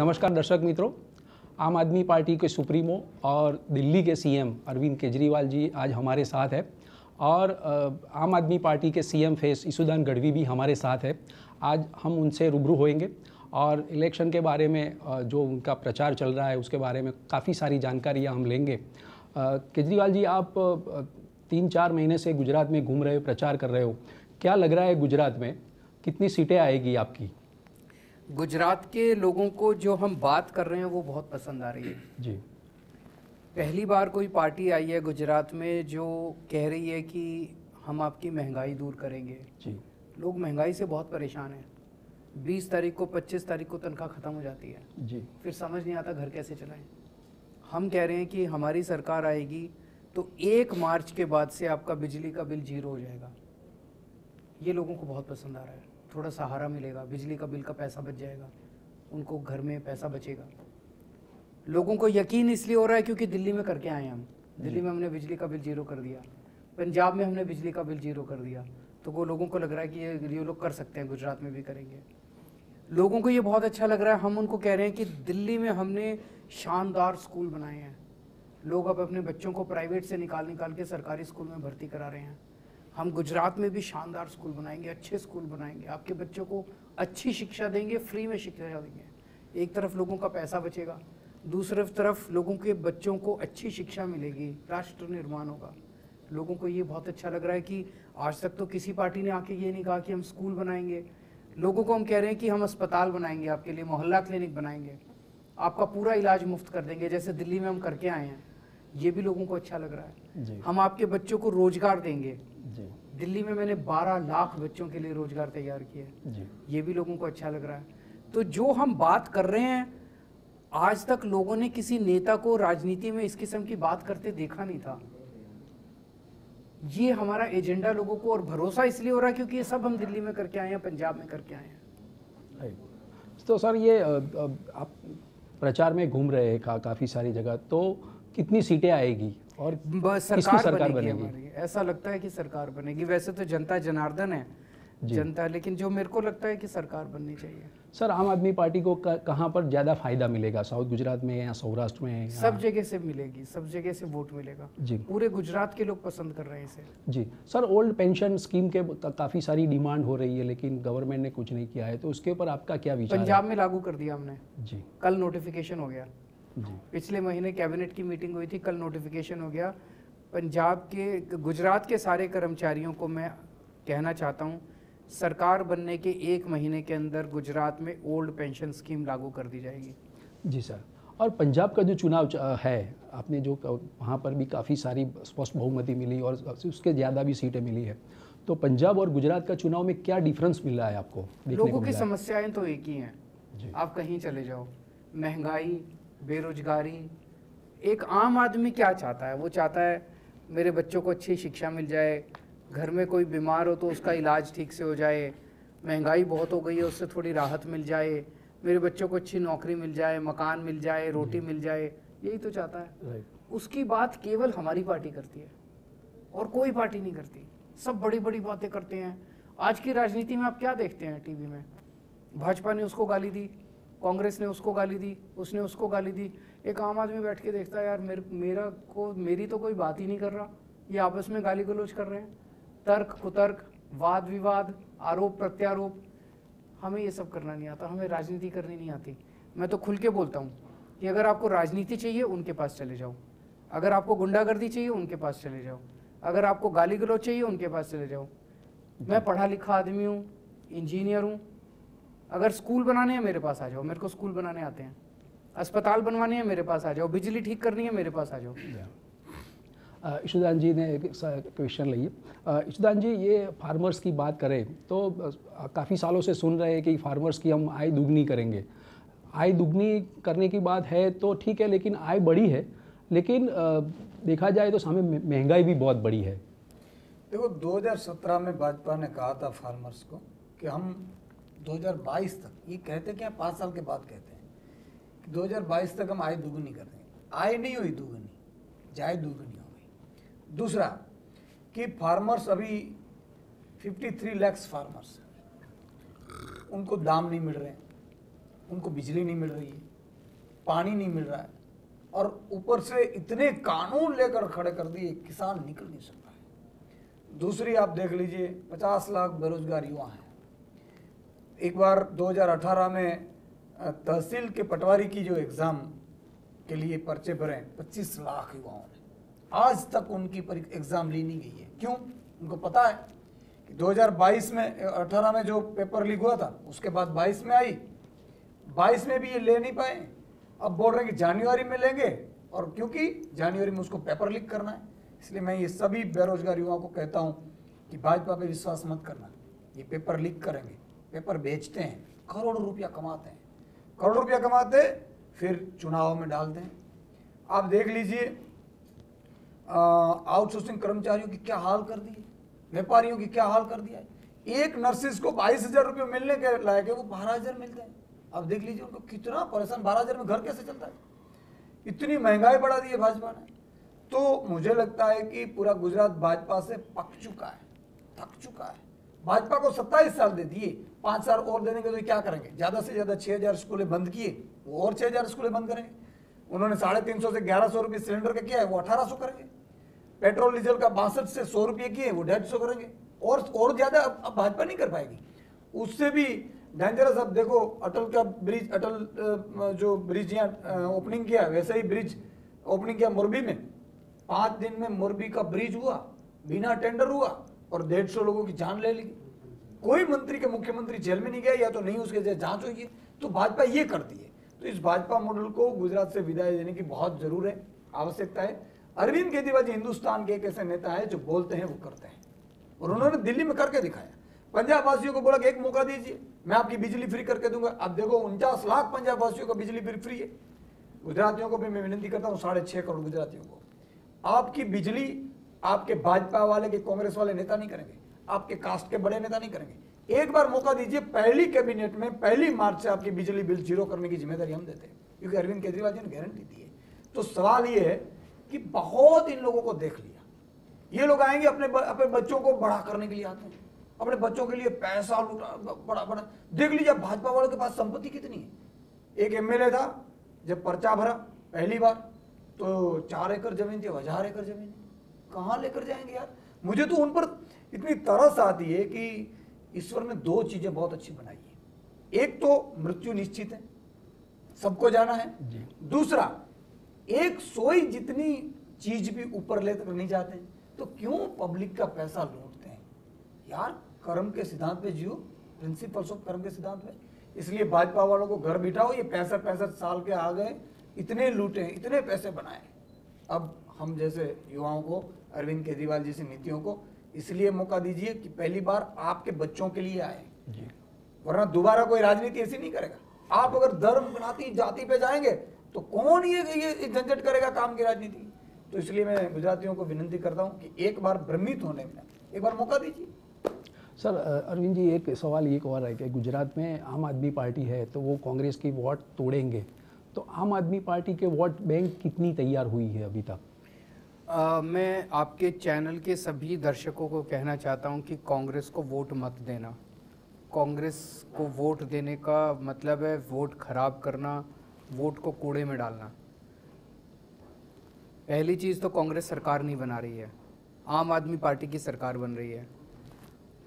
नमस्कार दर्शक मित्रों, आम आदमी पार्टी के सुप्रीमो और दिल्ली के सीएम अरविंद केजरीवाल जी आज हमारे साथ है और आम आदमी पार्टी के सीएम फेस इसुदान गढ़वी भी हमारे साथ है। आज हम उनसे रूबरू होएंगे और इलेक्शन के बारे में जो उनका प्रचार चल रहा है उसके बारे में काफ़ी सारी जानकारियाँ हम लेंगे। केजरीवाल जी, आप 3-4 महीने से गुजरात में घूम रहे हो, प्रचार कर रहे हो, क्या लग रहा है गुजरात में कितनी सीटें आएगी आपकी? गुजरात के लोगों को जो हम बात कर रहे हैं वो बहुत पसंद आ रही है जी। पहली बार कोई पार्टी आई है गुजरात में जो कह रही है कि हम आपकी महंगाई दूर करेंगे। जी। लोग महंगाई से बहुत परेशान हैं। 20 तारीख को 25 तारीख को तनख्वाह ख़त्म हो जाती है जी। फिर समझ नहीं आता घर कैसे चलाएं। हम कह रहे हैं कि हमारी सरकार आएगी तो 1 मार्च के बाद से आपका बिजली का बिल 0 हो जाएगा। ये लोगों को बहुत पसंद आ रहा है। थोड़ा सहारा मिलेगा, बिजली का बिल का पैसा बच जाएगा, उनको घर में पैसा बचेगा। लोगों को यकीन इसलिए हो रहा है क्योंकि दिल्ली में करके आए हम। दिल्ली में हमने बिजली का बिल 0 कर दिया, पंजाब में हमने बिजली का बिल 0 कर दिया, तो वो लोगों को लग रहा है कि ये लोग कर सकते हैं, गुजरात में भी करेंगे। लोगों को ये बहुत अच्छा लग रहा है। हम उनको कह रहे हैं कि दिल्ली में हमने शानदार स्कूल बनाए हैं। लोग अब अपने बच्चों को प्राइवेट से निकाल के सरकारी स्कूल में भर्ती करा रहे हैं। हम गुजरात में भी शानदार स्कूल बनाएंगे, अच्छे स्कूल बनाएंगे, आपके बच्चों को अच्छी शिक्षा देंगे, फ्री में शिक्षा देंगे। एक तरफ लोगों का पैसा बचेगा, दूसरी तरफ लोगों के बच्चों को अच्छी शिक्षा मिलेगी, राष्ट्र निर्माण होगा। लोगों को ये बहुत अच्छा लग रहा है कि आज तक तो किसी पार्टी ने आके ये नहीं कहा कि हम स्कूल बनाएंगे। लोगों को हम कह रहे हैं कि हम अस्पताल बनाएंगे, आपके लिए मोहल्ला क्लिनिक बनाएंगे, आपका पूरा इलाज मुफ्त कर देंगे, जैसे दिल्ली में हम करके आए हैं। ये भी लोगों को अच्छा लग रहा है जी। हम आपके बच्चों को रोजगार देंगे जी। दिल्ली में मैंने 12 लाख बच्चों के लिए रोजगार तैयार किए जी। ये भी लोगों को अच्छा लग रहा है। तो जो हम बात कर रहे हैं, आज तक लोगों ने किसी नेता को राजनीति में इस किस्म की बात करते देखा नहीं था। ये हमारा एजेंडा लोगों को और भरोसा इसलिए हो रहा है क्योंकि ये सब हम दिल्ली में करके आए हैं, पंजाब में करके आए हैं। तो सर, ये आप प्रचार में घूम रहे हैं काफ़ी सारी जगह, तो कितनी सीटें आएगी और सरकार बनेगी हमारी? ऐसा लगता है कि सरकार बनेगी। वैसे तो जनता जनार्दन है, जनता, लेकिन जो मेरे को लगता है कि सरकार बननी चाहिए। सर, आम आदमी पार्टी को कहाँ पर ज़्यादा फायदा मिलेगा? साउथ गुजरात में या सौराष्ट्र में? सब जगह से मिलेगी, सब जगह से वोट मिलेगा जी। पूरे गुजरात के लोग पसंद कर रहे हैं इसे। जी सर, ओल्ड पेंशन स्कीम के काफ़ी सारी डिमांड हो रही है लेकिन गवर्नमेंट ने कुछ नहीं किया है, तो उसके ऊपर आपका क्या विचार है? पंजाब में लागू कर दिया हमने जी। कल नोटिफिकेशन हो गया जी। पिछले महीने कैबिनेट की मीटिंग हुई थी, कल नोटिफिकेशन हो गया। पंजाब के, गुजरात के सारे कर्मचारियों को मैं कहना चाहता हूँ, सरकार बनने के 1 महीने के अंदर गुजरात में ओल्ड पेंशन स्कीम लागू कर दी जाएगी। जी सर। और पंजाब का जो चुनाव है, आपने जो वहाँ पर भी काफ़ी सारी स्पष्ट बहुमति मिली और उसके ज़्यादा भी सीटें मिली है, तो पंजाब और गुजरात का चुनाव में क्या डिफरेंस मिल रहा है आपको? लोगों की समस्याएं तो एक ही हैं, आप कहीं चले जाओ, महंगाई, बेरोजगारी। एक आम आदमी क्या चाहता है? वो चाहता है मेरे बच्चों को अच्छी शिक्षा मिल जाए, घर में कोई बीमार हो तो उसका इलाज ठीक से हो जाए, महंगाई बहुत हो गई है उससे थोड़ी राहत मिल जाए, मेरे बच्चों को अच्छी नौकरी मिल जाए, मकान मिल जाए, रोटी मिल जाए, यही तो चाहता है। उसकी बात केवल हमारी पार्टी करती है और कोई पार्टी नहीं करती। सब बड़ी बड़ी बातें करते हैं। आज की राजनीति में आप क्या देखते हैं टीवी में? भाजपा ने उसको गाली दी, कांग्रेस ने उसको गाली दी, उसने उसको गाली दी। एक आम आदमी बैठ के देखता है, यार मेरी तो कोई बात ही नहीं कर रहा, ये आपस में गाली गलौज कर रहे हैं, तर्क कुतर्क, वाद विवाद, आरोप प्रत्यारोप। हमें ये सब करना नहीं आता, हमें राजनीति करनी नहीं आती। मैं तो खुल के बोलता हूँ कि अगर आपको राजनीति चाहिए उनके पास चले जाओ, अगर आपको गुंडागर्दी चाहिए उनके पास चले जाओ, अगर आपको गाली गलौज चाहिए उनके पास चले जाओ। मैं पढ़ा लिखा आदमी हूँ, इंजीनियर हूँ। अगर स्कूल बनाने हैं मेरे पास आ जाओ, मेरे को स्कूल बनाने आते हैं। अस्पताल बनवाने हैं मेरे पास आ जाओ, बिजली ठीक करनी है मेरे पास आ जाओ। ईशुदान जी ने एक क्वेश्चन लिए। ईशुदान जी, ये फार्मर्स की बात करें तो काफ़ी सालों से सुन रहे हैं कि फार्मर्स की हम आय दुगनी करेंगे। आय दुगनी करने की बात है तो ठीक है, लेकिन आय बढ़ी है, लेकिन देखा जाए तो सामने महंगाई भी बहुत बड़ी है। देखो, 2017 में भाजपा ने कहा था फार्मर्स को कि हम 2022 तक, ये कहते क्या 5 साल के बाद कहते हैं कि 2022 तक हम आय दुगनी कर देंगे। आय नहीं हुई दुगनी, जाय दुगनी हो गई। दूसरा कि फार्मर्स अभी 53 लाख फार्मर्स, उनको दाम नहीं मिल रहे हैं, उनको बिजली नहीं मिल रही है, पानी नहीं मिल रहा है, और ऊपर से इतने कानून लेकर खड़े कर दिए, किसान निकल नहीं सकता है। दूसरी आप देख लीजिए, 50 लाख बेरोजगार युवा हैं। एक बार 2018 में तहसील के पटवारी की जो एग्ज़ाम के लिए पर्चे भरे 25 लाख युवाओं ने, आज तक उनकी एग्ज़ाम ली नहीं गई है। क्यों? उनको पता है कि 2022 में 18 में जो पेपर लीक हुआ था, उसके बाद 22 में आई, 22 में भी ये ले नहीं पाए। अब बोल रहे हैं कि जनवरी में लेंगे, और क्योंकि जनवरी में उसको पेपर लीक करना है। इसलिए मैं ये सभी बेरोजगार युवाओं को कहता हूँ कि भाजपा पे विश्वास मत करना। ये पेपर लीक करेंगे, पेपर बेचते हैं, करोड़ों रुपया कमाते हैं, करोड़ों रुपया कमाते फिर चुनाव में डालते हैं। आप देख लीजिए आउटसोर्सिंग कर्मचारियों की क्या हाल कर दिए, व्यापारियों की क्या हाल कर दिया है। एक नर्सिस को 22,000 रुपये मिलने के लायक है, वो 12,000 मिलते हैं। अब देख लीजिए उनको कितना परेशान, 12,000 में घर कैसे चलता है। इतनी महंगाई बढ़ा दी है भाजपा ने। तो मुझे लगता है कि पूरा गुजरात भाजपा से पक चुका है, थक चुका है। भाजपा को 27 साल दे दिए, 5 साल और देने के तो क्या करेंगे? ज़्यादा से ज़्यादा 6,000 स्कूलें बंद किए, वो और 6,000 स्कूलें बंद करेंगे। उन्होंने 350 से 1,100 रुपये सिलेंडर का किया है, वो 1,800 करेंगे। पेट्रोल डीजल का 62 से 100 रुपये किए, वो 150 करेंगे। और ज़्यादा अब भाजपा नहीं कर पाएगी। उससे भी डेंजरस अब देखो, अटल का ब्रिज, अटल जो ब्रिज यहाँ ओपनिंग किया, वैसे ही ब्रिज ओपनिंग किया मोरबी में। 5 दिन में मोरबी का ब्रिज हुआ, बिना टेंडर हुआ, और 150 लोगों की जान ले ली। कोई मंत्री के मुख्यमंत्री जेल में नहीं गया, या तो नहीं उसके जांच हुई है। तो भाजपा ये करती है। तो इस भाजपा मॉडल को गुजरात से विदाई देने की बहुत जरूर है, आवश्यकता है। अरविंद केजरीवाल जी हिंदुस्तान के एक ऐसे नेता है जो बोलते हैं वो करते हैं, और उन्होंने दिल्ली में करके दिखाया। पंजाब वासियों को बोला कि एक मौका दीजिए, मैं आपकी बिजली फ्री करके दूंगा। अब देखो 49 लाख पंजाब वासियों को बिजली फ्री है। गुजरातियों को भी मैं विनती करता हूँ, 6.5 करोड़ गुजरातियों को, आपकी बिजली आपके भाजपा वाले के कांग्रेस वाले नेता नहीं करेंगे, आपके कास्ट के बड़े नेता नहीं करेंगे। एक बार मौका दीजिए, पहली कैबिनेट में 1 मार्च से आपकी बिजली बिल 0 करने की जिम्मेदारी हम देते हैं, क्योंकि अरविंद केजरीवाल जी ने गारंटी दी है। तो सवाल ये है कि बहुत इन लोगों को देख लिया, ये लोग आएंगे अपने बच्चों को बड़ा करने के लिए आते हैं, अपने बच्चों के लिए पैसा लुटा बड़ा बड़ा। देख लीजिए भाजपा वालों के पास संपत्ति कितनी है। एक एमएलए था, जब पर्चा भरा पहली बार तो 4 एकड़ जमीन थी, 1000 एकड़ जमीन, कहाँ लेकर जाएंगे यार। मुझे तो उन पर इतनी तरस आती है कि ईश्वर ने 2 चीजें बहुत अच्छी बनाई है। एक तो मृत्यु निश्चित है, सबको जाना है। दूसरा, एक सोई जितनी चीज भी ऊपर लेकर नहीं जाते, तो क्यों पब्लिक का पैसा लूटते हैं यार। कर्म के सिद्धांत पे जियो, प्रिंसिपल्स ऑफ कर्म के सिद्धांत पे। इसलिए भाजपा वालों को घर बिठाओ, ये 65 साल के आ गए, इतने लूटे, इतने पैसे बनाए। अब हम जैसे युवाओं को, अरविंद केजरीवाल जी से नीतियों को इसलिए मौका दीजिए कि पहली बार आपके बच्चों के लिए आए, वरना दोबारा कोई राजनीति ऐसी नहीं करेगा। आप अगर धर्म बनाती जाति पे जाएंगे तो कौन ये झंझट करेगा काम की राजनीति। तो इसलिए मैं गुजरातियों को विनती करता हूं कि एक बार भ्रमित होने में एक बार मौका दीजिए। सर अरविंद जी, एक सवाल एक और है कि गुजरात में आम आदमी पार्टी है, तो वो कांग्रेस की वोट तोड़ेंगे, तो आम आदमी पार्टी के वोट बैंक कितनी तैयार हुई है अभी तक? मैं आपके चैनल के सभी दर्शकों को कहना चाहता हूं कि कांग्रेस को वोट मत देना। कांग्रेस को वोट देने का मतलब है वोट खराब करना, वोट को कूड़े में डालना। पहली चीज़ तो कांग्रेस सरकार नहीं बना रही है, आम आदमी पार्टी की सरकार बन रही है।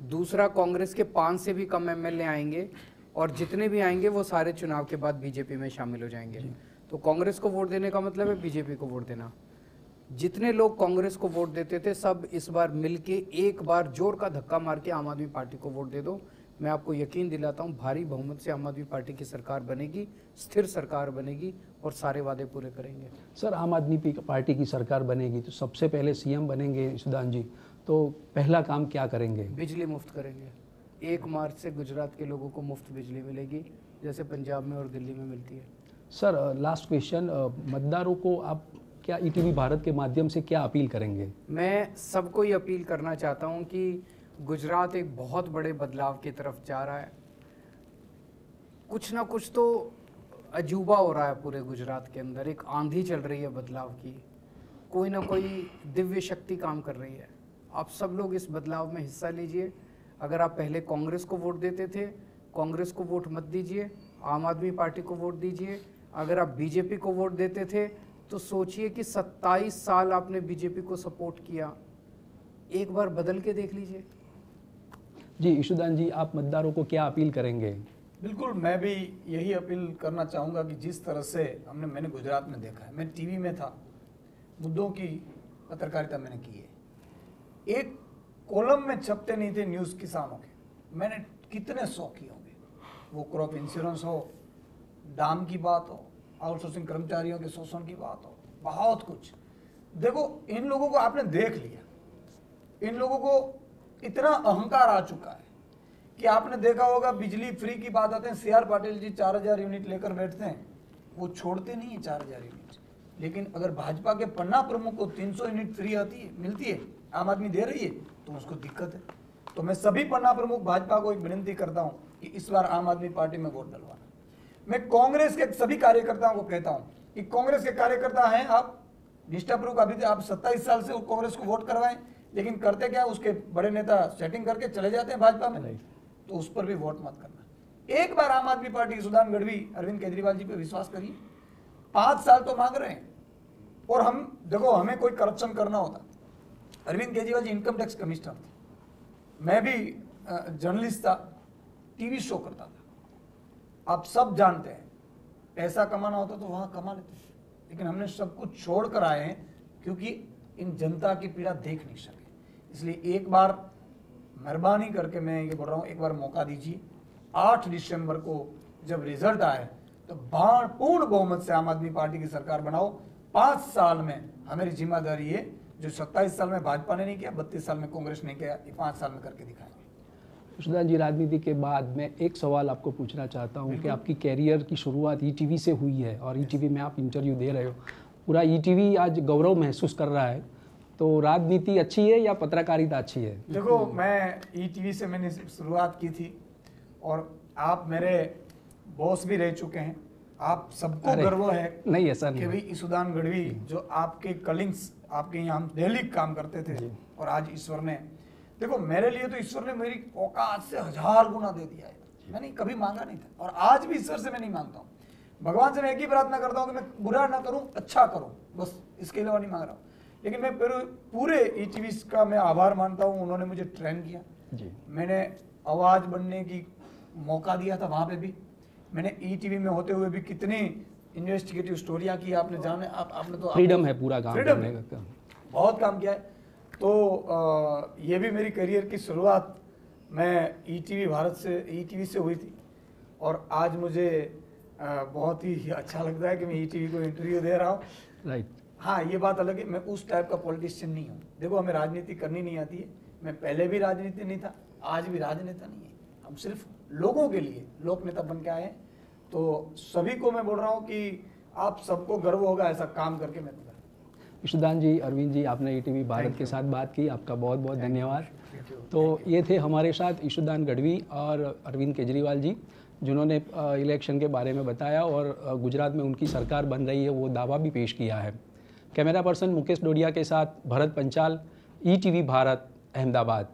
दूसरा, कांग्रेस के 5 से भी कम एमएलए आएंगे, और जितने भी आएंगे वो सारे चुनाव के बाद बीजेपी में शामिल हो जाएंगे। तो कांग्रेस को वोट देने का मतलब है बीजेपी को वोट देना। जितने लोग कांग्रेस को वोट देते थे सब इस बार मिलके एक बार जोर का धक्का मार के आम आदमी पार्टी को वोट दे दो। मैं आपको यकीन दिलाता हूं भारी बहुमत से आम आदमी पार्टी की सरकार बनेगी, स्थिर सरकार बनेगी, और सारे वादे पूरे करेंगे। सर, आम आदमी पार्टी की सरकार बनेगी तो सबसे पहले सीएम बनेंगे सुदान जी, तो पहला काम क्या करेंगे? बिजली मुफ्त करेंगे। 1 मार्च से गुजरात के लोगों को मुफ्त बिजली मिलेगी, जैसे पंजाब में और दिल्ली में मिलती है। सर लास्ट क्वेश्चन, मतदारों को आप क्या ईटीवी भारत के माध्यम से क्या अपील करेंगे? मैं सबको ये अपील करना चाहता हूँ कि गुजरात एक बहुत बड़े बदलाव की तरफ जा रहा है। कुछ ना कुछ तो अजूबा हो रहा है पूरे गुजरात के अंदर, एक आंधी चल रही है बदलाव की, कोई ना कोई दिव्य शक्ति काम कर रही है। आप सब लोग इस बदलाव में हिस्सा लीजिए। अगर आप पहले कांग्रेस को वोट देते थे, कांग्रेस को वोट मत दीजिए, आम आदमी पार्टी को वोट दीजिए। अगर आप बीजेपी को वोट देते थे तो सोचिए कि 27 साल आपने बीजेपी को सपोर्ट किया, एक बार बदल के देख लीजिए। जी ईशुदान जी, आप मतदारों को क्या अपील करेंगे? बिल्कुल, मैं भी यही अपील करना चाहूँगा कि जिस तरह से मैंने गुजरात में देखा है, मैं टीवी में था, मुद्दों की पत्रकारिता मैंने की है, एक कॉलम में छपते नहीं थे न्यूज़ किसानों के, मैंने कितने 100 किए होंगे, वो क्रॉप इंश्योरेंस हो, दाम की बात हो, आउटसोर्सिंग कर्मचारियों के शोषण की बात हो, बहुत कुछ। देखो इन लोगों को आपने देख लिया, इन लोगों को इतना अहंकार आ चुका है कि आपने देखा होगा बिजली फ्री की बात आते हैं, CR पाटिल जी 4000 यूनिट लेकर बैठते हैं, वो छोड़ते नहीं है 4000 यूनिट। लेकिन अगर भाजपा के पन्ना प्रमुख को 300 यूनिट फ्री मिलती है, आम आदमी दे रही है, तो उसको दिक्कत है। तो मैं सभी पन्ना प्रमुख भाजपा को एक विनती करता हूं कि इस बार आम आदमी पार्टी में वोट डलवाना। मैं कांग्रेस के सभी कार्यकर्ताओं को कहता हूं कि कांग्रेस के कार्यकर्ता हैं, आप निष्ठापूर्वक अभी आप 27 साल से कांग्रेस को वोट करवाएं, लेकिन करते क्या, उसके बड़े नेता सेटिंग करके चले जाते हैं भाजपा में, तो उस पर भी वोट मत करना। एक बार आम आदमी पार्टी सुधान गढ़वी अरविंद केजरीवाल जी पे विश्वास करिए। 5 साल तो मांग रहे हैं, और हम देखो हमें कोई करप्शन करना होता, Arvind Kejriwal ji income tax commissioner थे, मैं भी जर्नलिस्ट था, टीवी शो करता था, आप सब जानते हैं पैसा कमाना होता तो वहां कमा लेते, लेकिन हमने सब कुछ छोड़ कर आए हैं क्योंकि इन जनता की पीड़ा देख नहीं सके। इसलिए एक बार मेहरबानी करके मैं ये बोल रहा हूँ, एक बार मौका दीजिए। 8 दिसंबर को जब रिजल्ट आए तो पूर्ण बहुमत से आम आदमी पार्टी की सरकार बनाओ। 5 साल में हमारी जिम्मेदारी है, जो 27 साल में भाजपा ने नहीं किया, 32 साल में कांग्रेस ने किया, ये 5 साल में करके दिखाएंगे। ईशुदान जी, राजनीति के बाद मैं एक सवाल आपको पूछना चाहता हूँ कि आपकी कैरियर की शुरुआत ईटीवी से हुई है और ईटीवी में आप इंटरव्यू दे रहे हो, पूरा ईटीवी आज गौरव महसूस कर रहा है, तो राजनीति अच्छी है या पत्रकारिता अच्छी है? देखो मैं ईटीवी से मैंने शुरुआत की थी और आप मेरे बॉस भी रह चुके हैं, आप सबको गर्व है नहीं ऐसा कि भाई ईशुदान गढ़वी जो आपके कलिंग्स आपके यहाँ हम डेली काम करते थे, और आज ईश्वर ने, देखो मेरे लिए तो ईश्वर ने मेरी औकात से 1000 गुना दे दिया है, मैंने कभी मांगा नहीं था, और आज भी ईश्वर से मैं नहीं मांगता हूँ। भगवान से मैं एक ही प्रार्थना करता हूँ कि मैं बुरा ना करूँ, अच्छा करूँ, बस इसके अलावा नहीं मांग रहा हूँ। लेकिन मैं पूरे ईटीवी का मैं आभार मानता हूँ, उन्होंने मुझे ट्रेन किया जी। मैंने आवाज बनने की मौका दिया था, वहाँ पे भी मैंने ईटीवी में होते हुए भी कितनी इन्वेस्टिगेटिव स्टोरियाँ की, आपने जाने आपने तो फ्रीडम है पूरा काम करने का, बहुत काम किया है। तो ये भी मेरी करियर की शुरुआत मैं ईटीवी भारत से ईटीवी से हुई थी, और आज मुझे बहुत ही अच्छा लगता है कि मैं ईटीवी को इंटरव्यू दे रहा हूँ। राइट। हाँ, ये बात अलग है, मैं उस टाइप का पॉलिटिशियन नहीं हूँ। देखो हमें राजनीति करनी नहीं आती है, मैं पहले भी राजनीति नहीं था, आज भी राजनेता नहीं है, हम सिर्फ लोगों के लिए लोक नेता बन के आए हैं। तो सभी को मैं बोल रहा हूँ कि आप सबको गर्व होगा ऐसा काम करके मैं तो। ईशुदान जी, अरविंद जी, आपने ईटीवी भारत के साथ बात की, आपका बहुत बहुत धन्यवाद। तो ये थे हमारे साथ ईशुदान गढ़वी और अरविंद केजरीवाल जी, जिन्होंने इलेक्शन के बारे में बताया और गुजरात में उनकी सरकार बन रही है वो दावा भी पेश किया है। कैमरा पर्सन मुकेश डोडिया के साथ भरत पंचाल, ईटीवी भारत, अहमदाबाद।